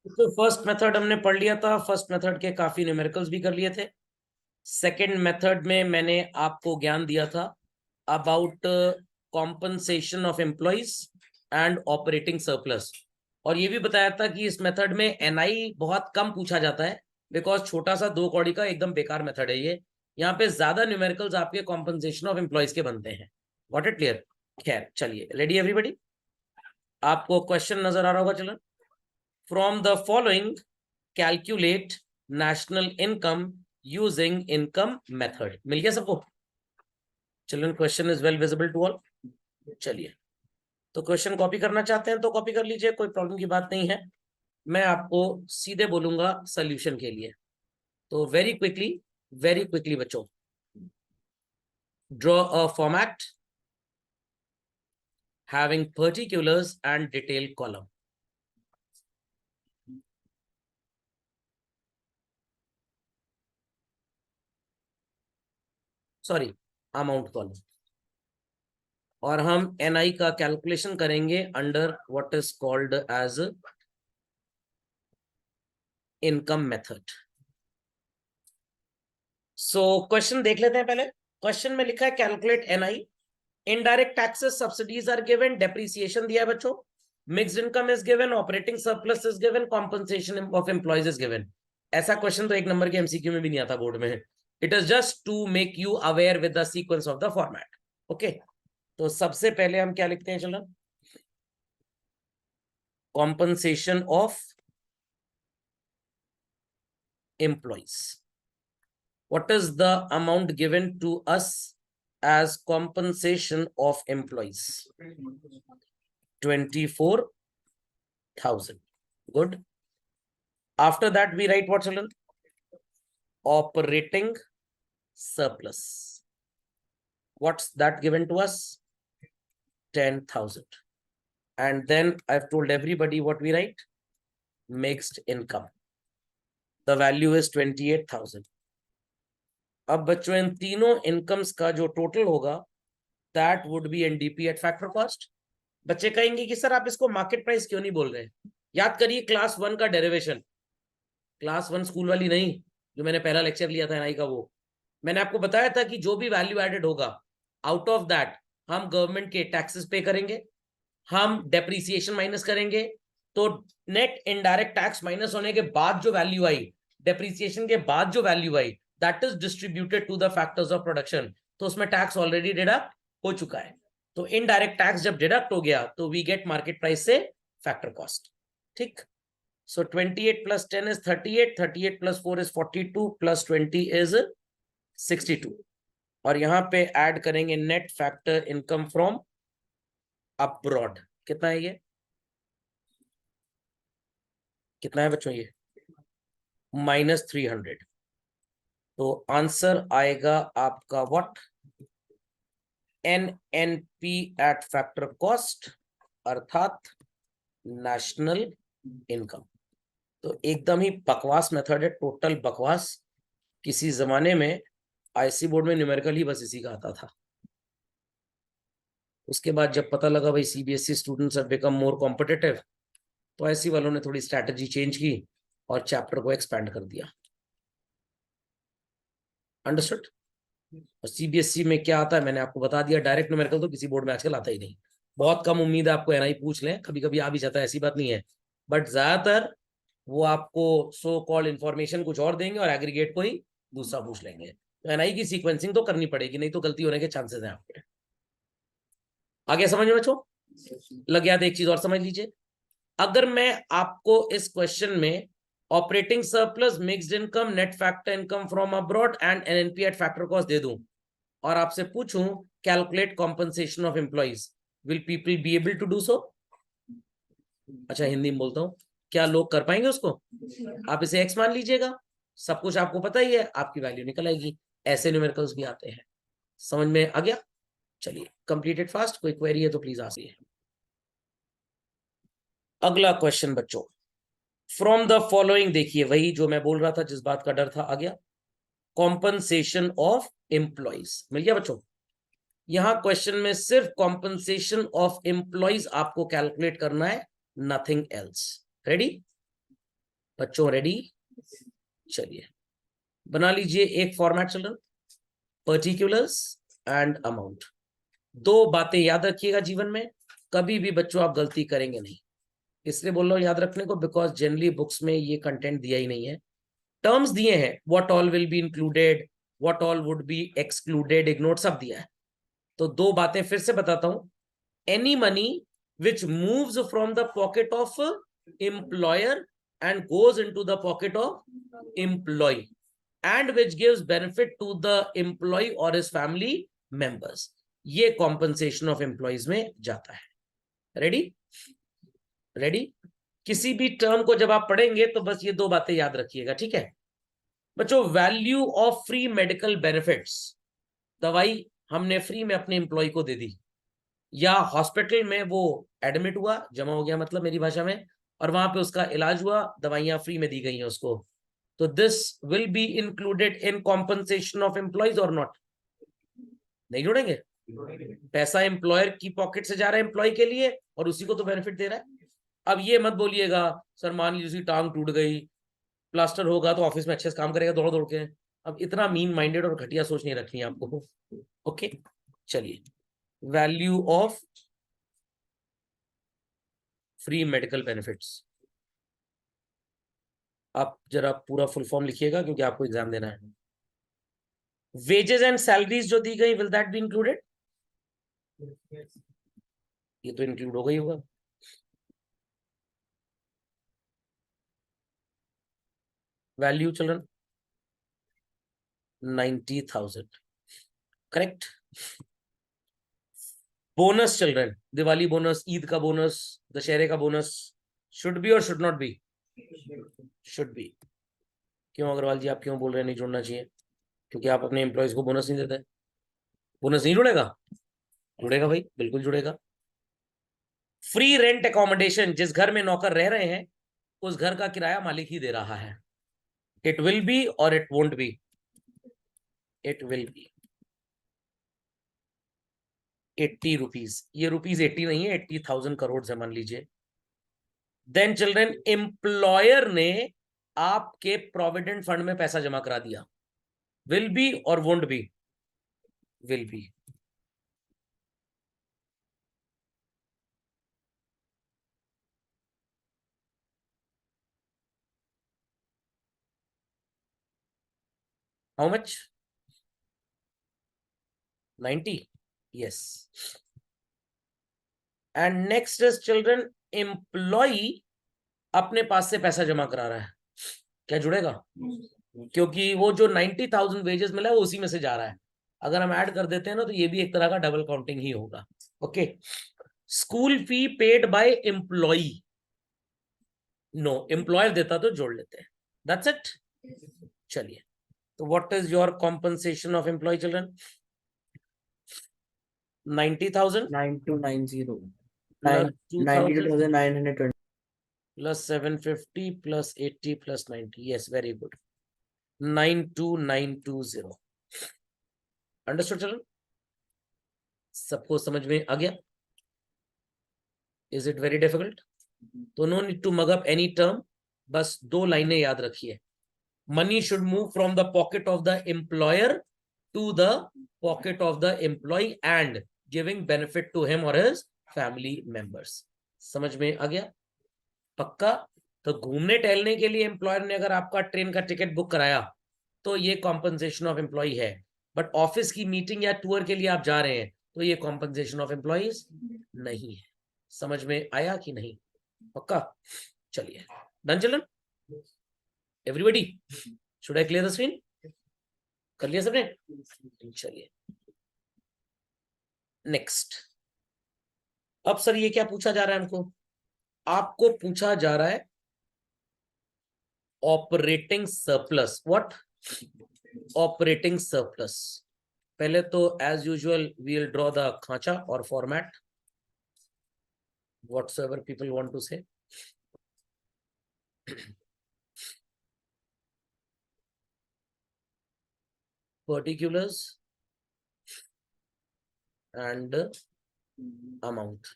तो first method हमने पढ़ लिया था, फर्स्ट मेथड के काफी न्यूमेरिकल्स भी कर लिए थे। सेकंड मेथड में मैंने आपको ज्ञान दिया था about compensation of employees and operating surplus, और ये भी बताया था कि इस मेथड में एनआई बहुत कम पूछा जाता है, बिकॉज छोटा सा दो कौड़ी का एकदम बेकार मेथड है ये। यहाँ पे ज्यादा न्यूमेरिकल्स आपके कॉम्पनसेशन ऑफ एम्प्लॉइज के बनते हैं। Got it clear? खैर चलिए, रेडी एवरीबडी? आपको क्वेश्चन नजर आ रहा होगा। चलो, from the following calculate national income using income method. मिल गया सबको? Children, question is well visible to all? चलिए, तो क्वेश्चन कॉपी करना चाहते हैं तो कॉपी कर लीजिए, कोई प्रॉब्लम की बात नहीं है। मैं आपको सीधे बोलूंगा सोल्यूशन के लिए। तो वेरी क्विकली बच्चों, draw a format having particulars and detail column. Sorry, amount column. और हम एनआई का कैलकुलेशन करेंगे under what is called as income method. So question देख लेते हैं पहले। क्वेश्चन में लिखा है calculate NI, indirect taxes subsidies are given, depreciation दिया है बच्चों, mixed income is given, operating surplus is given, compensation of employees is given. ऐसा क्वेश्चन तो एक नंबर के एमसीक्यू में भी नहीं आता बोर्ड में। It is just to make you aware with the sequence of the format. Okay, तो सबसे पहले हम क्या लिखते हैं? चलो, compensation of employees. What is the amount given to us as compensation of employees? 24,000. Good. After that, we write what, children? Operating surplus. What's that given to us? 10,000. And then I've told everybody what we write. Mixed income. The value is 28,000. अब बच्चों, इन तीनों incomes का जो total होगा, that would be NDP at factor cost. बच्चे कहेंगे कि sir आप इसको मार्केट प्राइस क्यों नहीं बोल रहे? याद करिए क्लास 1 का डेरिवेशन, क्लास 1 स्कूल वाली नहीं, जो मैंने पहला लेक्चर लिया था एनआई का, वो मैंने आपको बताया था कि जो भी वैल्यू एडेड होगा, आउट ऑफ दैट हम गवर्नमेंट के टैक्सेस पे करेंगे, हम डेप्रीसिएशन माइनस करेंगे। तो नेट इनडायरेक्ट टैक्स माइनस होने के बाद जो वैल्यू आई, डेप्रीसिएशन के बाद जो वैल्यू आई, that is distributed to the factors of production. तो उसमें टैक्स ऑलरेडी डिडक्ट हो चुका है। तो इनडायरेक्ट टैक्स जब डिडक्ट हो गया तो वी गेट मार्केट प्राइस से फैक्टर कॉस्ट। ठीक। सो 28 plus 10 is 38, 38 plus 4 is 42, plus 20 is 62। और यहां पे ऐड करेंगे net factor income from abroad. कितना है ये? कितना है बच्चों ये? -300। तो आंसर आएगा आपका what? NNP at factor cost, अर्थात नेशनल इनकम। तो एकदम ही बकवास मेथड है, टोटल बकवास। किसी जमाने में आईसी बोर्ड में न्यूमेरिकल ही बस इसी का आता था। उसके बाद जब पता लगा भाई CBSE students have become more competitive, तो आईसी वालों ने थोड़ी स्ट्रैटेजी चेंज की और चैप्टर को एक्सपैंड कर दिया। अंडरस्टूड? और सीबीएसई में क्या आता है मैंने आपको बता दिया, डायरेक्ट न्यूमेरिकल तो किसी बोर्ड में आजकल आता ही नहीं। बहुत कम उम्मीद है आपको एनआई पूछ लें, कभी कभी आ भी जाता है, ऐसी बात नहीं है, बट ज्यादातर वो आपको सो कॉल्ड इंफॉर्मेशन कुछ और देंगे और एग्रीगेट को ही दूसरा पूछ लेंगे। तो एनआई की सीक्वेंसिंग तो करनी पड़ेगी, नहीं तो गलती होने के चांसेस हैं आपके। आगे समझ में बच्चों लग गया? तो एक चीज और समझ लीजिए, अगर मैं आपको इस क्वेश्चन में operating surplus, mixed income, net factor income from abroad and NNP at factor cost दे दूं और आपसे पूछूं calculate compensation of employees, will people be able to do so? अच्छा, हिंदी में बोलता हूं, क्या लोग कर पाएंगे उसको? आप इसे एक्स मान लीजिएगा, सब कुछ आपको पता ही है, आपकी वैल्यू निकल आएगी। ऐसे न्यूमेरिकल्स भी आते हैं। समझ में आ गया? चलिए, कंप्लीटेड फास्ट। कोई क्वेरी है तो प्लीज आसिए। अगला क्वेश्चन बच्चों, फ्रॉम द फॉलोइंग, देखिए वही जो मैं बोल रहा था, जिस बात का डर था आ गया। कॉम्पनसेशन ऑफ एम्प्लॉइज मिल गया बच्चों। यहां क्वेश्चन में सिर्फ कॉम्पनसेशन ऑफ एम्प्लॉइज आपको कैलकुलेट करना है, नथिंग एल्स। रेडी? बच्चों रेडी? चलिए बना लीजिए एक format children, particulars and amount. दो बातें याद रखिएगा जीवन में, कभी भी बच्चों आप गलती करेंगे नहीं। इसलिए बोल रहा हूं याद रखने को, बिकॉज जनरली बुक्स में ये कंटेंट दिया ही नहीं है। टर्म्स दिए हैं, what all will be included, what all would be excluded, ignore, सब दिया है। तो दो बातें फिर से बताता हूं। Any money which moves from the pocket of employer and goes into the pocket of employee and which gives benefit to the employee or his family members, ये compensation of employees में जाता है। रेडी? रेडी? किसी भी term को जब आप पढ़ेंगे तो बस ये दो बातें याद रखिएगा, ठीक है बच्चों? Value of free medical benefits, दवाई हमने फ्री में अपने एम्प्लॉय को दे दी, या हॉस्पिटल में वो एडमिट हुआ, जमा हो गया मतलब मेरी भाषा में, और वहां पे उसका इलाज हुआ, दवाइयां फ्री में दी गई हैं उसको, तो this will be included in compensation of employees और नॉट? नहीं जोड़ेंगे? पैसा एम्प्लॉयर की पॉकेट से जा रहा है एम्प्लॉय के लिए और उसी को तो बेनिफिट दे रहा है। अब ये मत बोलिएगा सर मान लीजिए उसकी टांग टूट गई, प्लास्टर होगा तो ऑफिस में अच्छे से काम करेगा दौड़ दौड़ के। अब इतना मीन माइंडेड और घटिया सोच नहीं रखनी है आपको। ओके चलिए, value of free medical benefits, आप जरा पूरा फुल फॉर्म लिखिएगा क्योंकि आपको एग्जाम देना है। वेजेस एंड सैलरीज जो दी गई, विल दैट बी इंक्लूडेड? ये तो इंक्लूड हो गई होगा। Value children 90,000, correct. Bonus children, Diwali bonus, Eid का बोनस, दशहरे का बोनस, शुड बी और should not be? Should be. क्यों अग्रवाल जी, आप क्यों बोल रहे हैं नहीं जोड़ना चाहिए? क्योंकि आप अपने एम्प्लॉयज को बोनस नहीं देते? बोनस नहीं जुड़ेगा? जुड़ेगा भाई, बिल्कुल जुड़ेगा। फ्री रेंट एकोमोडेशन, जिस घर में नौकर रह रहे हैं उस घर का किराया मालिक ही दे रहा है। इट विल बी और it won't be? It will be. 80 rupees, ये रुपीज 80 नहीं है, 80,000 करोड़ से मान लीजिए। देन चिल्ड्रन, एम्प्लॉयर ने आपके प्रोविडेंट फंड में पैसा जमा करा दिया, विल बी और won't be? Will be. How much? 90? Yes. And next is children, employ अपने पास से पैसा जमा करा रहा है, क्या जुड़ेगा? क्योंकि वो जो 90,000 वेजेस मिला है वो उसी में से जा रहा है। अगर हम ऐड कर देते हैं ना तो ये भी एक तरह का डबल काउंटिंग ही होगा। Okay. School fee paid by employ, no, employer देता तो जोड़ लेते हैं, दैट्स इट। चलिए, तो what is your compensation of employ children? 90,000 9290 plus 2,000 92,920 plus 750 plus 80 plus 90, yes, very good, 92,920। Understood children? सबको समझ में आ गया? Is it very difficult? तो no need to mug up any term, बस दो लाइनें याद रखिए। Money should move from the pocket of the employer to the pocket of the employee and giving benefit to him और his family members. समझ में आ गया? पक्का? तो घूमने टहलने के लिए एम्प्लॉयर ने अगर आपका ट्रेन का टिकट बुक कराया तो ये कॉम्पनसेशन ऑफ एम्प्लॉय है, बट ऑफिस की मीटिंग या टूर के लिए आप जा रहे हैं तो ये कॉम्पनसेशन ऑफ एम्प्लॉयज नहीं है। समझ में आया कि नहीं? पक्का? चलिए, done children? Everybody, should I clear the screen? कर लिया सबने? चलिए नेक्स्ट। अब सर ये क्या पूछा जा रहा है हमको? आपको पूछा जा रहा है operating surplus. What? Operating surplus. पहले तो as usual we will draw the खांचा और format, whatsoever people want to say. particulars and amount।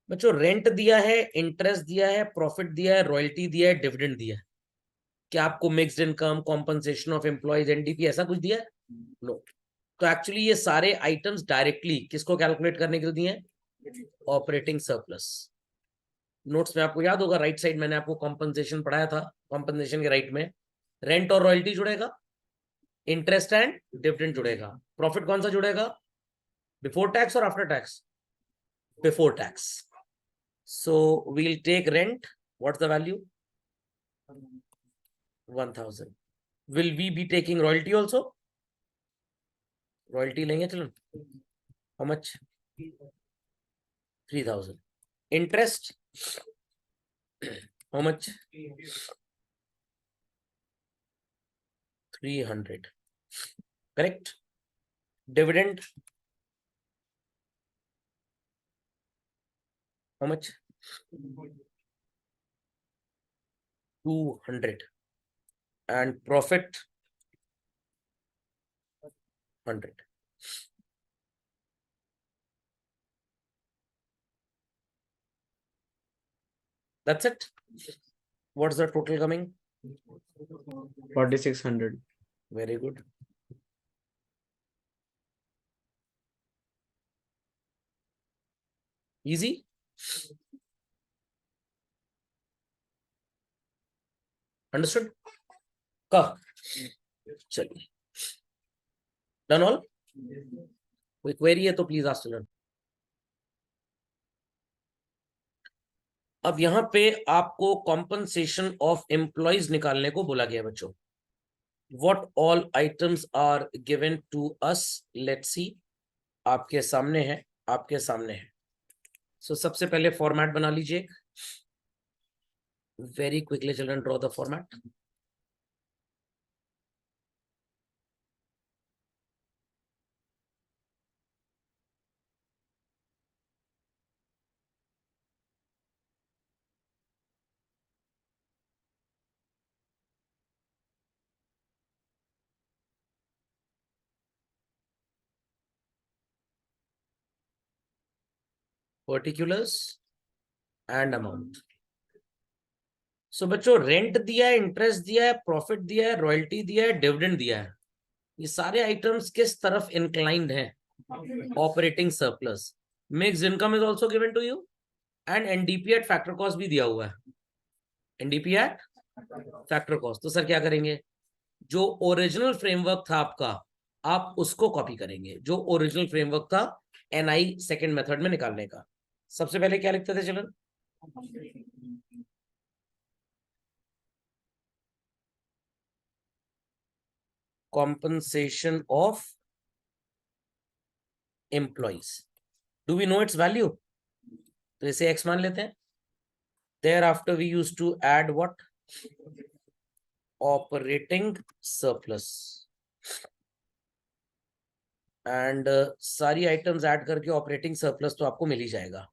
बच्चों रेंट दिया है, इंटरेस्ट दिया है, प्रॉफिट दिया है, रॉयल्टी दिया है, डिविडेंड दिया है। क्या आपको mixed income, compensation of employees, NDP ऐसा कुछ दिया है? नो। तो एक्चुअली ये सारे आइटम्स डायरेक्टली किसको कैलकुलेट करने के लिए दिए हैं? Operating surplus. नोट्स में आपको याद होगा राइट साइड मैंने आपको कॉम्पनसेशन पढ़ाया था। कॉम्पनसेशन के राइट में रेंट और रॉयल्टी जुड़ेगा, इंटरेस्ट एंड डिविडेंड जुड़ेगा। प्रॉफिट कौन सा जुड़ेगा? बिफोर टैक्स और after tax? Before tax. So we'll take rent, what's the value? 1000. Will we be taking royalty also? Royalty लेंगे चलो। How much? 3000. Interest? How much? 300. Correct? Dividend? How much? 200. And profit? 100. That's it. What's the total coming? 4600. Very good. Easy? Understood? का चलिए, done all? कोई query है तो please ask student. अब यहां पे आपको कॉम्पनसेशन ऑफ एम्प्लॉयज निकालने को बोला गया बच्चों। What all items are given to us? Let's see. आपके सामने है, आपके सामने है। So सबसे पहले फॉर्मेट बना लीजिए। Very quickly children, draw the format. Particulars and amount. So बच्चों रेंट दिया है, इंटरेस्ट दिया है, प्रॉफिट दिया है, रॉयल्टी दिया है, डिविडेंड दिया है। ये सारे आइटम्स किस तरफ इंक्लाइंड हैं? Operating surplus. Mixed income is also given to you and NDP at factor cost भी दिया हुआ है। NDP at factor cost. तो सर क्या करेंगे? जो ओरिजिनल फ्रेमवर्क था आपका, आप उसको कॉपी करेंगे। जो ओरिजिनल फ्रेमवर्क था एनआई सेकंड मेथड में निकालने का। सबसे पहले क्या लिखते थे children? compensation of employees. Do we know its value? तो इसे x मान लेते हैं। Thereafter we used to add what? Operating surplus. And सारी आइटम्स ऐड करके ऑपरेटिंग सरप्लस तो आपको मिल ही जाएगा।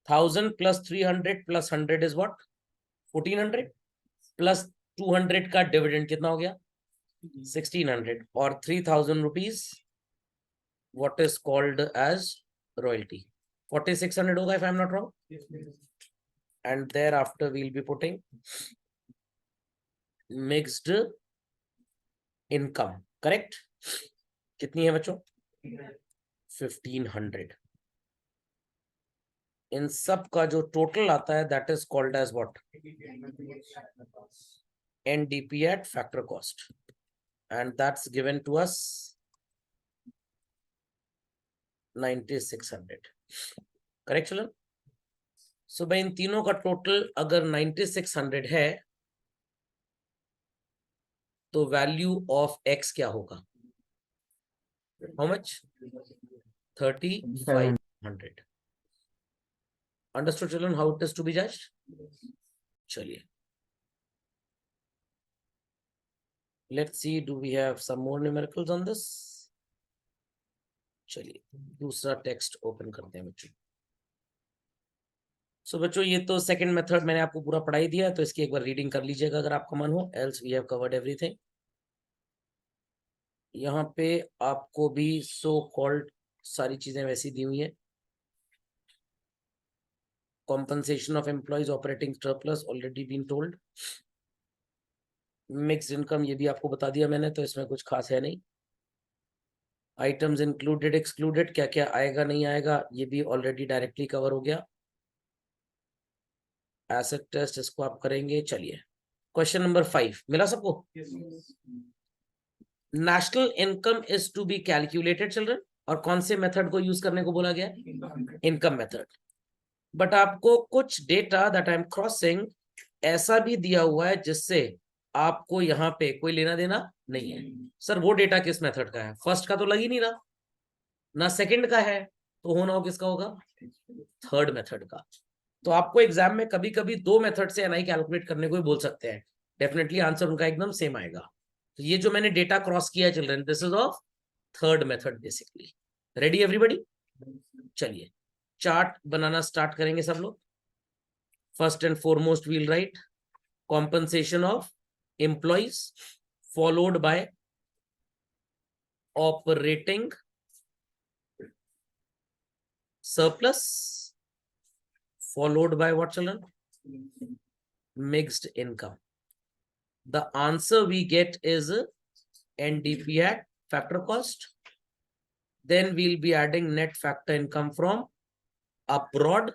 1000 plus 300 plus 100 is what? 1400 plus 200 का डिविडेंड कितना हो गया? 1600 और 3000 rupees what is called as royalty. 4600 होगा if I am not wrong. And thereafter we'll be putting mixed income. Correct? कितनी है बच्चों? 1500. इन सब का जो टोटल आता है that is called as what? NDP at factor cost. And that's given to us 9600. Correct children? So भाई इन तीनों का टोटल अगर 9600 है तो वैल्यू ऑफ x क्या होगा? How much? 3500. Understood children how it is to be judged? चलिए, let's see, do we have some more numericals on this? चलिए दूसरा टेक्स्ट ओपन करते हैं बच्चों। सो बच्चों ये तो सेकंड मेथड मैंने आपको पूरा पढ़ाई दिया है, तो इसकी एक बार रीडिंग कर लीजिएगा अगर आपका मन हो, else we have covered everything. यहाँ पे आपको भी सो कॉल्ड सारी चीजें वैसी दी हुई है। compensation of employees operating surplus already been told. Mixed income ये भी आपको बता दिया मैंने, तो इसमें कुछ खास है नहीं. Items included excluded क्या क्या आएगा नहीं आएगा ये भी ऑलरेडी डायरेक्टली कवर हो गया. एसेट टेस्ट इसको आप करेंगे. चलिए क्वेश्चन नंबर 5 मिला सबको. National income is to be calculated children, और कौन से मेथड को यूज करने को बोला गया? Income method. बट आपको कुछ data that I am crossing ऐसा भी दिया हुआ है जिससे आपको यहाँ पे कोई लेना देना नहीं है. सर वो डेटा किस मेथड का है? फर्स्ट का तो लग ही नहीं रहा ना, सेकंड का है, तो होना हो किसका होगा? थर्ड मेथड का. तो आपको एग्जाम में कभी कभी दो मेथड से एनआई कैलकुलेट करने को ही बोल सकते हैं. डेफिनेटली आंसर उनका एकदम सेम आएगा. तो ये जो मैंने डेटा क्रॉस किया है children, this is of third method basically. Ready everybody? चलिए चार्ट बनाना स्टार्ट करेंगे सब लोग. First and foremost we'll write compensation of employees followed by operating surplus followed by what children? Mixed income. The answer we get is NDP at factor cost. Then we'll be adding net factor income from abroad.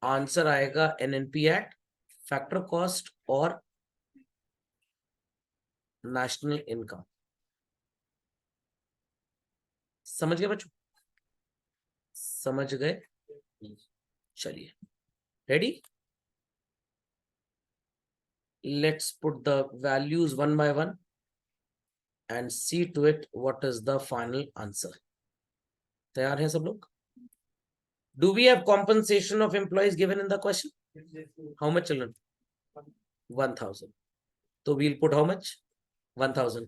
Answer आएगा NNP at factor cost और national income. समझ गए बच्चों? समझ गए? चलिए ready. Let's put the values one by one and see to it what is the final answer. तैयार हैं सब लोग? Do we have compensation of employees given in the question? How much children? 1000. So we'll put how much? 1000.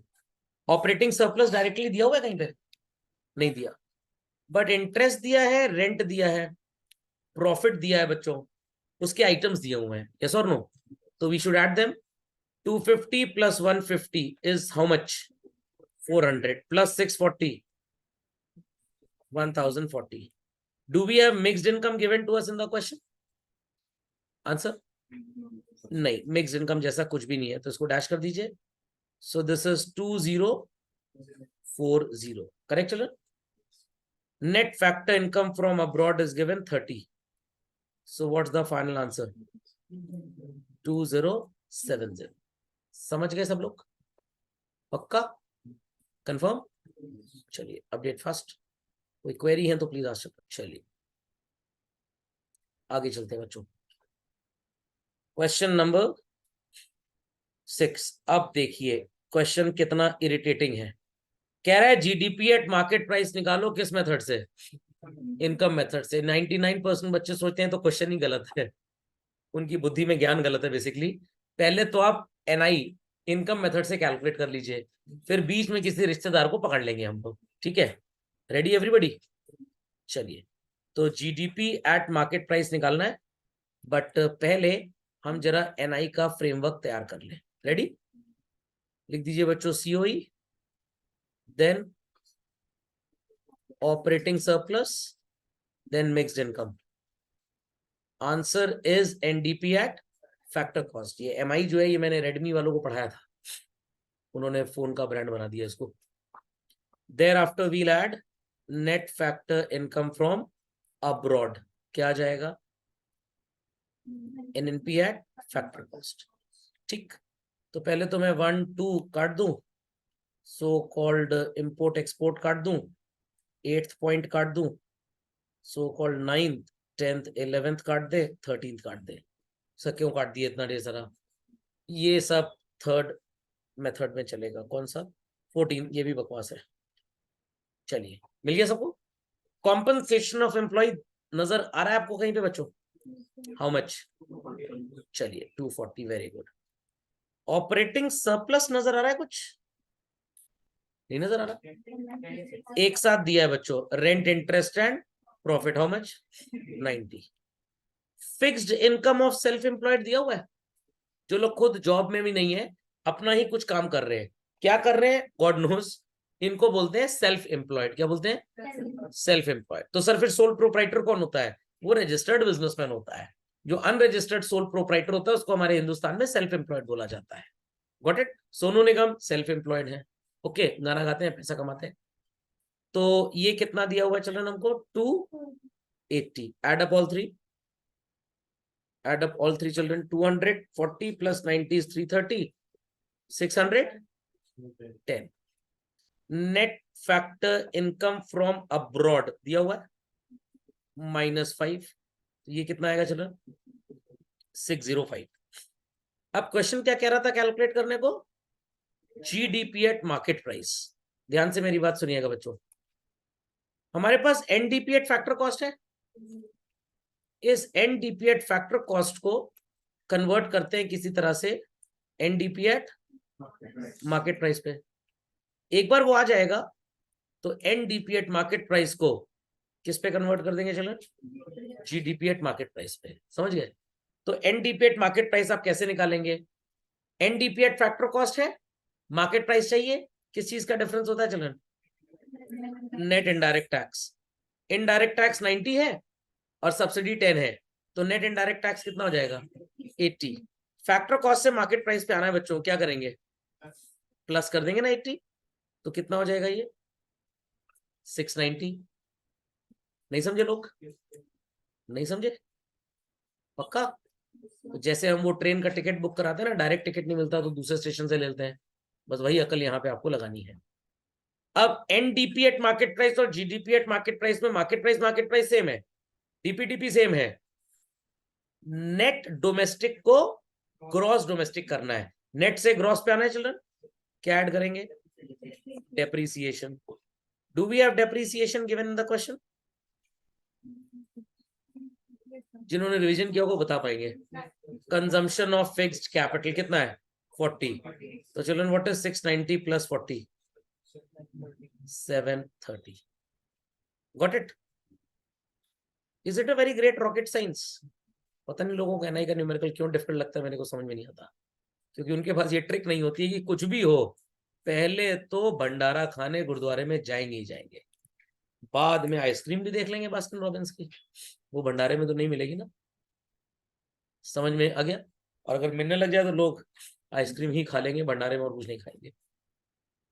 Operating surplus directly दिया हुआ है कहीं पे? नहीं दिया. बट इंटरेस्ट दिया है, रेंट दिया है, प्रॉफिट दिया है बच्चों, उसके आइटम्स दिए हुए हैं. यस और नो? तो we should add them. 250 plus 150 is how much? 400 plus 640 1040. Do we have mixed income given to us in the question? Answer नहीं, मिक्स्ड इनकम जैसा कुछ भी नहीं है, तो इसको डैश कर दीजिए. So this is 2040. Correct children? Net factor income from abroad is given 30. So what's the final answer? 2070. समझ गए सब लोग? पक्का? कंफर्म? चलिए अपडेट फास्ट. कोई क्वेरी है तो प्लीज आस्क. चलिए आगे चलते हैं बच्चों. Question number 6. अब देखिए क्वेश्चन कितना इरिटेटिंग है. कह रहा है जीडीपी एट मार्केट प्राइस निकालो. किस मेथड से? इनकम मेथड से. 99% बच्चे सोचते हैं तो क्वेश्चन ही गलत है, उनकी बुद्धि में ज्ञान गलत है बेसिकली. पहले तो आप एनआई इनकम मेथड से कैलकुलेट कर लीजिए, फिर बीच में किसी रिश्तेदार को पकड़ लेंगे हम लोग. ठीक है? Ready everybody? चलिए तो जीडीपी एट मार्केट प्राइस निकालना है, बट पहले हम जरा एनआई का फ्रेमवर्क तैयार कर लें. रेडी? लिख दीजिए बच्चों COE, then operating surplus, then mixed income. Answer is NDP at factor cost. ये MI जो है ये मैंने रेडमी वालों को पढ़ाया था, उन्होंने फोन का ब्रांड बना दिया इसको. Thereafter we'll add net factor income from abroad. क्या आ जाएगा? NNP at factor cost. ठीक, तो पहले तो मैं 1 2 काट दूं, सो कॉल्ड इंपोर्ट एक्सपोर्ट काट दूं, 8th पॉइंट काट दूं, so called 9th 10th 11th काट दे, 13th काट दे. सर क्यों काट दिए इतना ढेर सारा? ये सब थर्ड मेथड में चलेगा. कौन सा? 14. ये भी बकवास है. चलिए मिल गया सबको? कॉम्पनसेशन ऑफ एम्प्लॉय नजर आ रहा है आपको कहीं पे बच्चों? How much? चलिए 240. Very good. ऑपरेटिंग सरप्लस नजर आ रहा है? कुछ नहीं नजर आ रहा? एक साथ दिया है बच्चों, rent interest and profit. How much? 90. Fixed income of self employed दिया हुआ है. जो लोग खुद जॉब में भी नहीं है, अपना ही कुछ काम कर रहे हैं. क्या कर रहे हैं? God knows. इनको बोलते हैं सेल्फ एम्प्लॉयड. क्या बोलते हैं? Self employed. तो सर फिर सोल प्रोप्राइटर कौन होता है? वो रजिस्टर्ड बिजनेसमैन होता है। जो अनरजिस्टर्ड सोल प्रोप्राइटर होता है उसको हमारे हिंदुस्तान में सेल्फ एम्प्लॉयड बोला जाता है। Got it? Sonu Nigam self employed है, ओके, गाना गाते हैं, पैसा कमाते हैं। तो ये कितना दिया हुआ है चिल्ड्रन हमको? 280। Add up all three, add up all three children. 240 plus 90 is 330, 610. Net factor income from abroad दिया हुआ है -5, ये कितना आएगा चिल्ड्रन? 605। अब क्वेश्चन क्या कह रहा था कैलकुलेट करने को? GDP at market price. ध्यान से मेरी बात सुनिएगा बच्चों, हमारे पास एनडीपी एट फैक्टर कॉस्ट है। इस एनडीपी एट फैक्टर कॉस्ट को कन्वर्ट करते हैं किसी तरह से एनडीपी एट मार्केट प्राइस पे। एक बार वो आ जाएगा तो एनडीपी एट मार्केट प्राइस को किस पे कन्वर्ट कर देंगे? चलो जीडीपी एट मार्केट प्राइस पे, समझ गए? तो एनडीपी एट मार्केट प्राइस आप कैसे निकालेंगे? एनडीपी एट फैक्टर कॉस्ट है, मार्केट प्राइस चाहिए, किस चीज का डिफरेंस होता है children? Net indirect tax. Indirect tax 90 है और सब्सिडी 10 है, तो नेट इनडायरेक्ट टैक्स कितना हो जाएगा? 80। फैक्टर कॉस्ट से मार्केट प्राइस पे आना है बच्चों, क्या करेंगे? प्लस कर देंगे ना 80, तो कितना हो जाएगा ये? 690। नहीं समझे लोग? नहीं समझे? पक्का? तो जैसे हम वो ट्रेन का टिकट बुक कराते हैं ना, डायरेक्ट टिकट नहीं मिलता तो दूसरे स्टेशन से लेते हैं, बस वही अकल यहाँ पे आपको लगानी है। अब एनडीपी एट मार्केट प्राइस और जीडीपी एट मार्केट प्राइस में मार्केट प्राइस सेम है, डीपीडीपी सेम है। नेट डोमेस्टिक को ग्रॉस डोमेस्टिक करना है, नेट से ग्रॉस पे आना है चिल्ड्रन, क्या ऐड करेंगे? Depreciation. Do we have depreciation given in the question? जिन्होंने रिवीजन किया होगा बता पाएंगे। कंजम्पशन ऑफ फिक्स्ड कैपिटल कितना है? 40। तो children what is 690 plus 40? 730। Got it? Is it a very great rocket science? पता नहीं लोगों को एनआई का न्यूमेरिकल क्यों डिफिकल्ट लगता है, मेरे को समझ में नहीं आता, क्योंकि उनके पास ये ट्रिक नहीं होती है कि कुछ भी हो पहले तो भंडारा खाने गुरुद्वारे में जाएंगे ही जाएंगे, बाद में आइसक्रीम भी देख लेंगे बास्किन रॉबिन्स की, वो भंडारे में तो नहीं मिलेगी ना। समझ में आ गया? और अगर मिलने लग जाए तो लोग आइसक्रीम ही खा लेंगे भंडारे में और कुछ नहीं खाएंगे।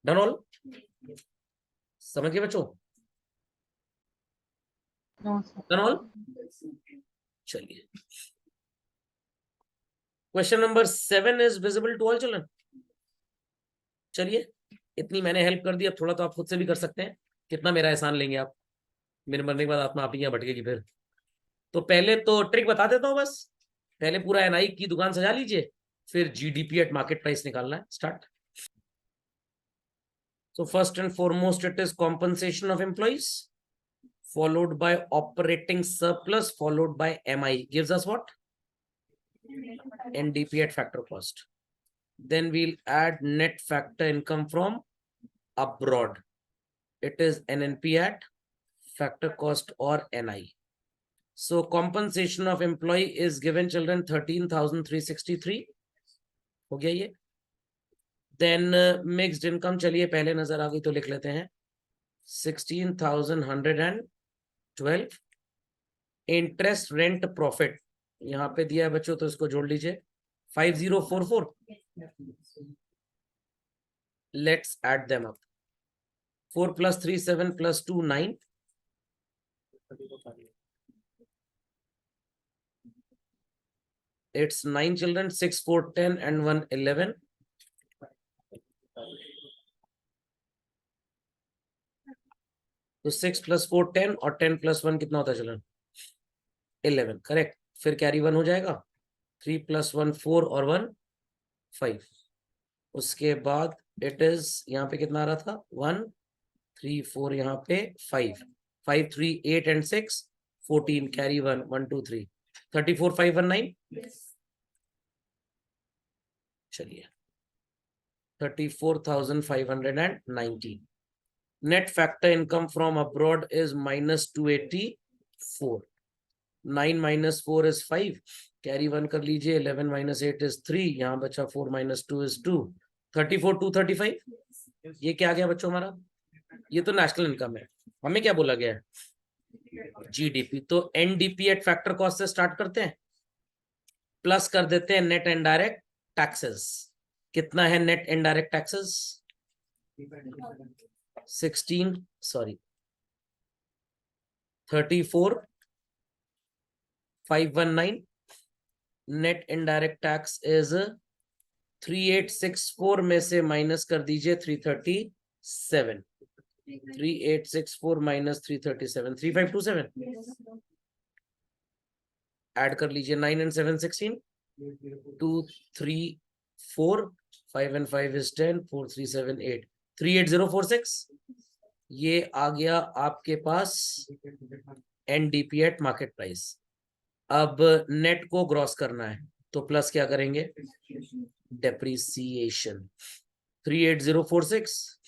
Done all? समझ गए बच्चों? Done all? चलिए, question number 7 is visible to all children. चलिए, इतनी मैंने हेल्प कर दी, अब थोड़ा तो आप खुद से भी कर सकते हैं। कितना मेरा एहसान लेंगे आप? मेरे मरने के बाद आत्मा आप ही यहाँ भटकेगी फिर। तो पहले तो ट्रिक बता देता हूँ बस, पहले पूरा एनआई की दुकान सजा लीजिए, फिर जीडीपी एट मार्केट प्राइस निकालना है। Start. So first and foremost, it is compensation of employees, followed by operating surplus, followed by MI gives us what? NDP at factor cost. Then we'll add net factor income from abroad. It is NNP at factor cost or NI. So compensation of employee is given children 13,363. हो गया ये? Then mixed income चलिए पहले नजर आ गई तो लिख लेते हैं 16,112. इंटरेस्ट रेंट प्रॉफिट यहाँ पे दिया है बच्चों, तो इसको जोड़ लीजिए 5044. Let's add them up. 4 + 3 7 + 2 9. It's 9 children. 6 4 10 and 1 11. तो 6 + 4 10 और 10 + 1 कितना होता है चिल्ड्रन? 11. करेक्ट. फिर कैरी 1 हो जाएगा, 3 + 1 4 और 1 5. उसके बाद इट इज यहाँ पे कितना आ रहा था? 1 3 4, यहाँ पे 5 5 3 8 and 6 14. कैरी 1 1 2 3 34 5 1 9. चलिए 34,519. Net factor income from abroad is -284. 9 - 4 is 5. Carry 1 कर लीजिए. 11 - 8 is 3. यहाँ बचा 4 - 2 is 2. 34 235. ये क्या आ गया बच्चों हमारा? ये तो नेशनल इनकम है। हमें क्या बोला गया है? जीडीपी। तो एनडीपी एट फैक्टर कॉस्ट से स्टार्ट करते हैं, प्लस कर देते हैं नेट इनडायरेक्ट टैक्सेस। कितना है net indirect taxes? 16 sorry 34,519। Net indirect tax is 3864 में से माइनस कर दीजिए 337। 3864 माइनस 337 3527। ऐड कर लीजिए 9 and 7 16 2 3 4 5 and 5 is 10 4 3 7 8 38046। ये आ गया आपके पास एनडीपी एट मार्केट प्राइस। अब नेट को ग्रॉस करना है तो प्लस क्या करेंगे? Depreciation. 38046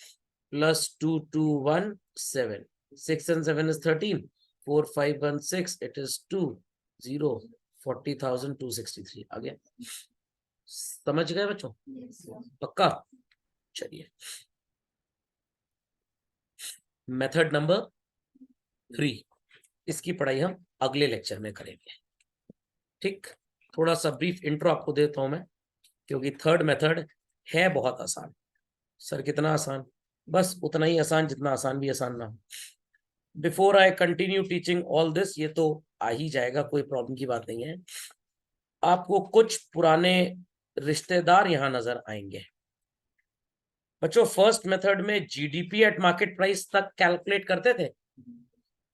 plus 2217 6 and 7 is 13 4 5 1 6 it is 2 0 40,263 आ गया। समझ गए बच्चों? पक्का? चलिए मेथड नंबर 3, इसकी पढ़ाई हम अगले लेक्चर में करेंगे। ठीक, थोड़ा सा ब्रीफ इंट्रो आपको देता हूं मैं, क्योंकि थर्ड मेथड है बहुत आसान। सर कितना आसान? बस उतना ही आसान जितना आसान भी आसान ना हो। Before I continue teaching all this, ये तो आ ही जाएगा, कोई प्रॉब्लम की बात नहीं है। आपको कुछ पुराने रिश्तेदार यहां नजर आएंगे। बच्चों फर्स्ट मेथड में जीडीपी एट मार्केट प्राइस तक कैलकुलेट करते थे।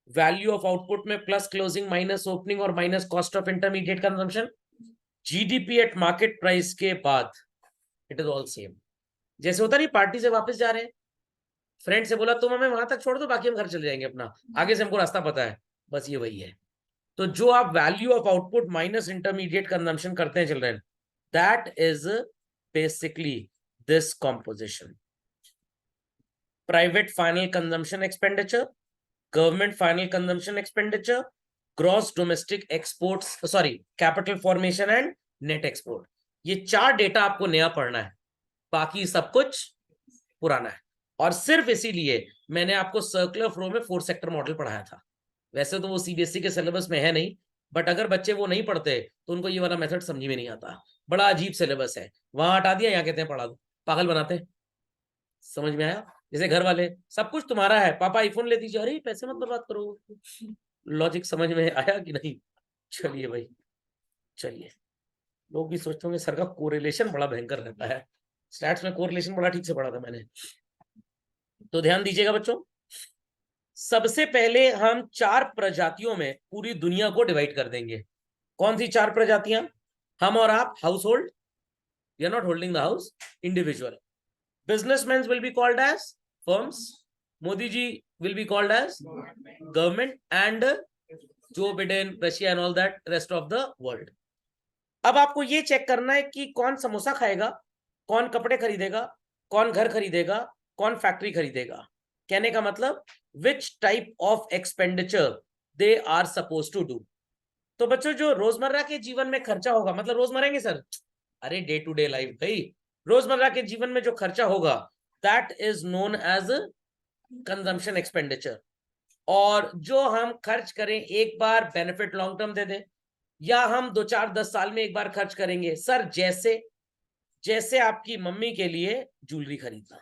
वैल्यू ऑफ आउटपुट में प्लस क्लोजिंग माइनस ओपनिंग और minus cost of intermediate consumption. GDP at market price के बाद इट इज ऑल सेम। जैसे होता नहीं, पार्टी से वापस जा रहे हैं, फ्रेंड से बोला तुम हमें वहां तक छोड़ दो, बाकी हम घर चले जाएंगे अपना, आगे से हमको रास्ता पता है। बस ये वही है। तो जो आप value of output minus intermediate consumption करते हैं children, that is basically this composition. Private final consumption expenditure, government final consumption expenditure, gross domestic exports, sorry capital formation and net export. ये 4 डेटा आपको नया पढ़ना है, बाकी सब कुछ पुराना है। और सिर्फ इसीलिए मैंने आपको सर्कुलर फ्लो में 4 सेक्टर मॉडल पढ़ाया था। वैसे तो वो सीबीएसई के सिलेबस में है नहीं, बट अगर बच्चे वो नहीं पढ़ते तो उनको ये वाला मेथड समझ में नहीं आता। बड़ा अजीब सिलेबस है, वहां हटा दिया, यहाँ कहते हैं पढ़ा दो, पागल बनाते हैं। समझ में आया? जैसे घर वाले, सब कुछ तुम्हारा है, पापा आईफोन ले दीजिए, अरे पैसे मत बर्बाद करो। लॉजिक समझ में आया कि नहीं? चलिए भाई, चलिए। लोग भी सोचते होंगे सर का कोरिलेशन बड़ा भयंकर रहता है। स्टैट्स में कोरिलेशन बड़ा ठीक से पढ़ा था मैंने। तो ध्यान दीजिएगा बच्चों, सबसे पहले हम 4 प्रजातियों में पूरी दुनिया को डिवाइड कर देंगे। कौन सी 4 प्रजातियां? हम और आप, household, we are not holding the house, individual. Businessman will be called as firms, Modi ji will be called as government, and Joe Biden, Russia and all that rest of the world. अब आपको ये check करना है कि कौन समोसा खाएगा, कौन कपड़े खरीदेगा, कौन घर खरीदेगा, कौन फैक्ट्री खरीदेगा। कहने का मतलब which type of expenditure they are suppose to do. तो बच्चों जो रोजमर्रा के जीवन में खर्चा होगा, मतलब रोजमर्रा के सर, अरे डे टू डे लाइफ भाई, रोजमर्रा के जीवन में जो खर्चा होगा that is known as consumption expenditure. और जो हम खर्च करें एक बार, बेनिफिट लॉन्ग टर्म दे दें, या हम 2 4 10 साल में एक बार खर्च करेंगे। सर जैसे आपकी मम्मी के लिए ज्वेलरी खरीदना,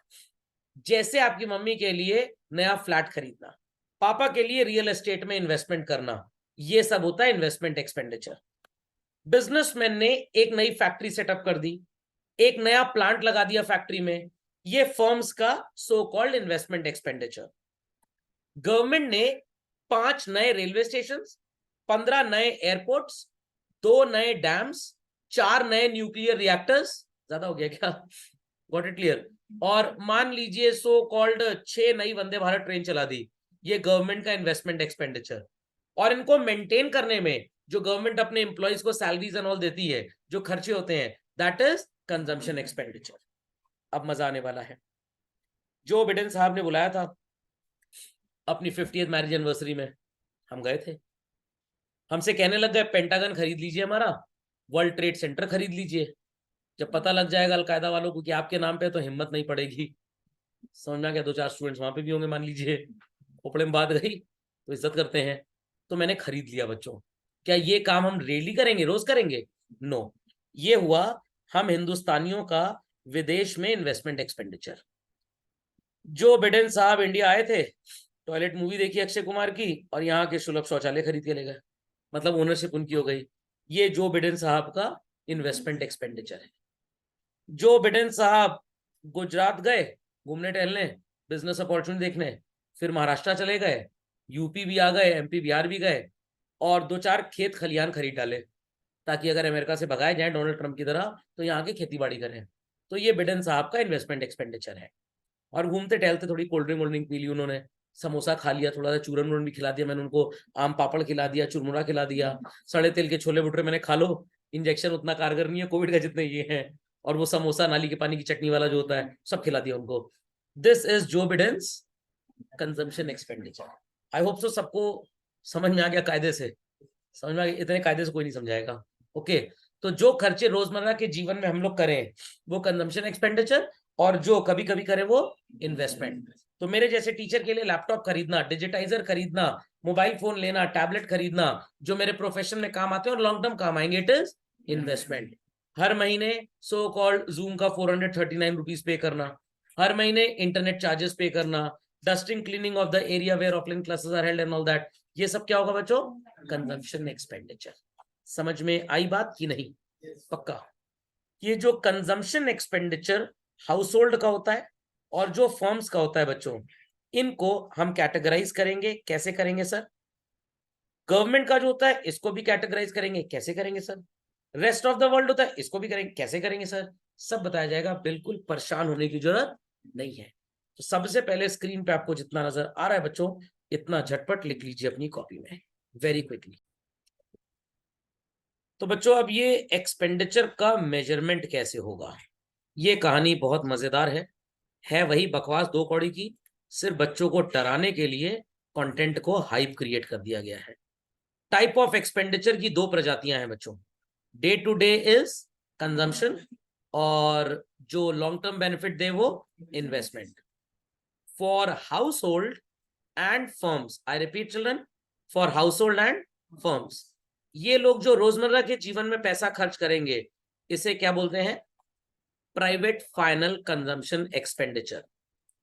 जैसे आपकी मम्मी के लिए नया फ्लैट खरीदना, पापा के लिए रियल एस्टेट में इन्वेस्टमेंट करना, ये सब होता है इन्वेस्टमेंट एक्सपेंडिचर। बिजनेसमैन ने एक नई फैक्ट्री सेटअप कर दी, एक नया प्लांट लगा दिया फैक्ट्री में, ये फर्म्स का so called investment expenditure. Government ने 5 नए रेलवे स्टेशन, 15 नए एयरपोर्ट्स, 2 नए डैम्स, 4 नए न्यूक्लियर रिएक्टर्स, ज्यादा हो गया क्या? Got it clear? और मान लीजिए सो कॉल्ड 6 नई वंदे भारत ट्रेन चला दी, ये गवर्नमेंट का इन्वेस्टमेंट एक्सपेंडिचर। और इनको मेंटेन करने में जो गवर्नमेंट अपने एम्प्लॉइज को सैलरीज एंड ऑल देती है, जो खर्चे होते हैं, दैट इज कंजम्पशन एक्सपेंडिचर। अब मजा आने वाला है। जो बिडेन साहब ने बुलाया था अपनी 50th मैरिज एनिवर्सरी में, हम गए थे। हमसे कहने लग गए पेंटागन खरीद लीजिए हमारा, वर्ल्ड ट्रेड सेंटर खरीद लीजिए, जब पता लग जाएगा अलकायदा वालों को कि आपके नाम पे, तो हिम्मत नहीं पड़ेगी। समझ में आ गया? 2 4 स्टूडेंट्स वहां पे भी होंगे मान लीजिए, खोपड़े में बात गई, तो इज्जत करते हैं, तो मैंने खरीद लिया बच्चों। क्या ये काम हम डेली करेंगे, रोज करेंगे? नो। ये हुआ हम हिंदुस्तानियों का विदेश में इन्वेस्टमेंट एक्सपेंडिचर। जो बिडेन साहब इंडिया आए थे, टॉयलेट मूवी देखी अक्षय कुमार की, और यहाँ के सुलभ शौचालय खरीद के ले गए, मतलब ओनरशिप उनकी हो गई। ये जो बिडेन साहब का इन्वेस्टमेंट एक्सपेंडिचर है। जो बिडेन साहब गुजरात गए घूमने टहलने, बिजनेस अपॉर्चुनिटी देखने, फिर महाराष्ट्र चले गए, यूपी भी आ गए, एमपी बिहार भी गए, और 2-4 खेत खलियान खरीद डाले, ताकि अगर अमेरिका से भगाए जाए डोनाल्ड ट्रंप की तरह तो यहाँ की खेती बाड़ी करें। तो ये बिडेन साहब का इन्वेस्टमेंट एक्सपेंडिचर है। और घूमते टहलते थोड़ी कोल्ड ड्रिंक वोल्ड ड्रिंक पी ली उन्होंने, समोसा खा लिया, थोड़ा सा चूरन वूरन भी खिला दिया मैंने उनको, आम पापड़ खिला दिया, चुरमुरा खिला दिया, सड़े तेल के छोले भटूरे मैंने खा लो, इंजेक्शन उतना कारगर नहीं है कोविड का जितने ये हैं, और वो समोसा नाली के पानी की चटनी वाला जो होता है सब खिला दिया उनको। This is Joe Biden's consumption expenditure. I hope so सबको समझ में आ गया कायदे से, समझ में आ गया, इतने कायदे से कोई नहीं समझाएगा। ओके, तो जो खर्चे रोजमर्रा के जीवन में हम लोग करें वो कंजम्पशन एक्सपेंडिचर, और जो कभी कभी करें वो इन्वेस्टमेंट। तो मेरे जैसे टीचर के लिए लैपटॉप खरीदना, डिजिटाइजर खरीदना, मोबाइल फोन लेना, टैबलेट खरीदना, जो मेरे प्रोफेशन में काम आते हैं और लॉन्ग टर्म काम आएंगे, इट इज इन्वेस्टमेंट। हर महीने सो कॉल्ड जूम का 439 रुपीज पे करना, हर महीने इंटरनेट चार्जेस पे करना, dusting cleaning of the area where offline classes are held and all that, ये सब क्या होगा बच्चों? Consumption expenditure. समझ में आई बात कि नहीं? पक्का। ये जो कंजम्पशन एक्सपेंडिचर हाउस होल्ड का होता है और जो फर्म्स का होता है बच्चों, इनको हम कैटेगराइज करेंगे। कैसे करेंगे सर? गवर्नमेंट का जो होता है इसको भी कैटेगराइज करेंगे। कैसे करेंगे sir? Rest of the world होता है इसको भी करेंगे। कैसे करेंगे सर? सब बताया जाएगा, बिल्कुल परेशान होने की जरूरत नहीं है। तो सबसे पहले स्क्रीन पे आपको जितना नजर आ रहा है बच्चों, इतना झटपट लिख लीजिए अपनी कॉपी में, वेरी क्विकली। तो बच्चों अब ये एक्सपेंडिचर का मेजरमेंट कैसे होगा, ये कहानी बहुत मजेदार है वही बकवास 2 कौड़ी की, सिर्फ बच्चों को डराने के लिए कंटेंट को हाइप क्रिएट कर दिया गया है। टाइप ऑफ एक्सपेंडिचर की 2 प्रजातियां हैं बच्चों। Day to day is consumption, और जो लॉन्ग टर्म बेनिफिट दे वो investment. For household and firms, I repeat children, for household and firms, ये लोग जो रोजमर्रा के जीवन में पैसा खर्च करेंगे, इसे क्या बोलते हैं? Private final consumption expenditure.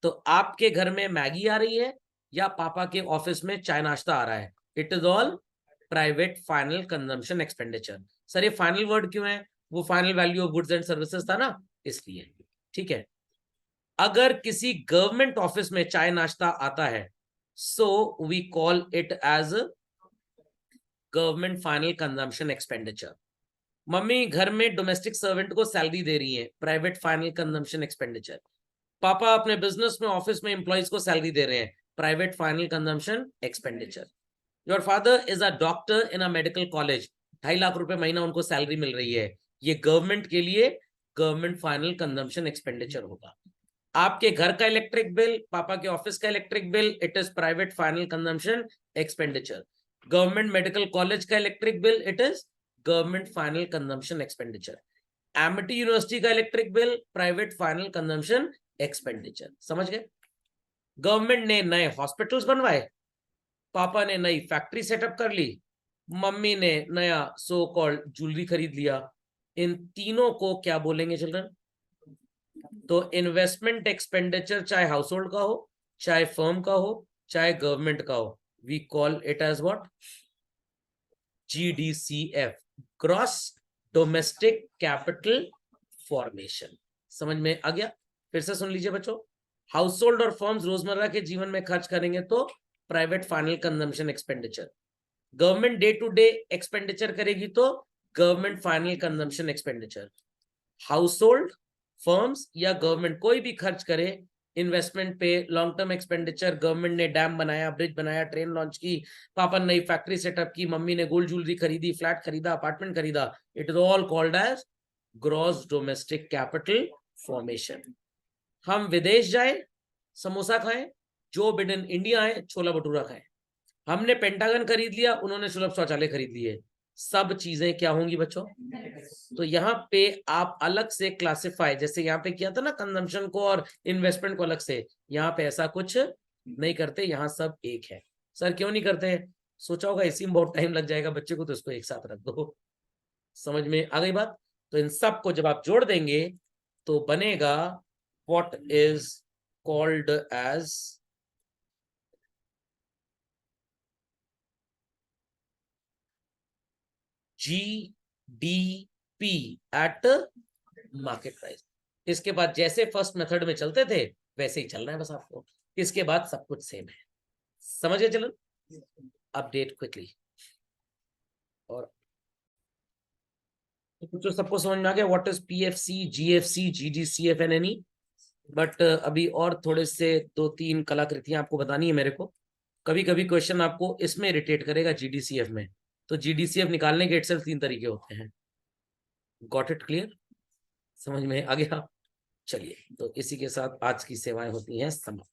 तो आपके घर में मैगी आ रही है या पापा के ऑफिस में चाय नाश्ता आ रहा है, it is all private final consumption expenditure. Sir ये फाइनल वर्ड क्यों है? वो final value of goods and services था ना, इसलिए। ठीक है, अगर किसी गवर्नमेंट ऑफिस में चाय नाश्ता आता है, so we call it as government final consumption expenditure. Mummy घर में डोमेस्टिक सर्वेंट को सैलरी दे रही है, प्राइवेट फाइनल कंजम्पशन एक्सपेंडिचर। पापा अपने बिजनेस में ऑफिस में एम्प्लॉइज को सैलरी दे रहे हैं, private final consumption expenditure. Your father is a doctor in a medical college, 2.5 lakh रुपए महीना उनको सैलरी मिल रही है, ये गवर्नमेंट के लिए गवर्नमेंट फाइनल कंजम्पशन एक्सपेंडिचर होगा। आपके घर का इलेक्ट्रिक बिल, पापा के ऑफिस का electric bill, it is private final consumption expenditure. Government medical college का electric bill, it is government final consumption expenditure. Amity university का electric bill, private final consumption expenditure. समझ गए? गवर्नमेंट ने नए hospitals बनवाए, पापा ने नई फैक्ट्री सेटअप कर ली, मम्मी ने नया सो कॉल्ड ज्वेलरी खरीद लिया। इन तीनों को क्या बोलेंगे चिल्ड्रन? तो इन्वेस्टमेंट एक्सपेंडिचर चाहे हाउस होल्ड का हो, चाहे फर्म का हो, चाहे गवर्नमेंट का हो, we call it as what? GDCF, gross domestic capital formation. समझ में आ गया? फिर से सुन लीजिए बच्चों, हाउस होल्ड और फर्म्स रोजमर्रा के जीवन में खर्च करेंगे तो private final consumption expenditure. Government day to day expenditure करेगी तो government final consumption expenditure. Household, firms या गवर्नमेंट कोई भी खर्च करे इन्वेस्टमेंट पे, लॉन्ग टर्म एक्सपेंडिचर, गवर्नमेंट ने डैम बनाया, ब्रिज बनाया, ट्रेन लॉन्च की, पापा ने नई फैक्ट्री सेटअप की, मम्मी ने गोल्ड ज्वेलरी खरीदी, फ्लैट खरीदा, अपार्टमेंट खरीदा, it is all called as gross domestic capital formation. हम विदेश जाए समोसा खाएं, जो बिडेन इंडिया आए छोला भटूरा खाएं, हमने पेंटागन खरीद लिया, उन्होंने सुलभ शौचालय खरीद लिए, सब चीजें क्या होंगी बच्चों? तो यहाँ पे आप अलग से क्लासिफाई, जैसे यहाँ पे किया था ना कंजम्पशन को और इन्वेस्टमेंट को अलग से, यहाँ पे ऐसा कुछ नहीं करते, यहाँ सब एक है। सर क्यों नहीं करते? सोचा होगा इसी में बहुत टाइम लग जाएगा बच्चे को, तो इसको एक साथ रख दो। समझ में आ गई बात? तो इन सब को जब आप जोड़ देंगे तो बनेगा what is called as GDP at market price. इसके बाद जैसे फर्स्ट मेथड में चलते थे वैसे ही चलना है बस आपको। इसके बाद सब कुछ सेम है। समझ गए? चलो अपडेट क्विकली। और तो सबको समझ में आ गया what is PFC, GFC, GDCF and any? But अभी और थोड़े से 2-3 कलाकृतियां आपको बतानी है मेरे को। कभी कभी क्वेश्चन आपको इसमें इरिटेट करेगा GDCF में, तो GDCF निकालने के इटसेल्फ 3 तरीके होते हैं। Got it clear? समझ में आ गया? चलिए, तो इसी के साथ आज की सेवाएं होती हैं समाप्त।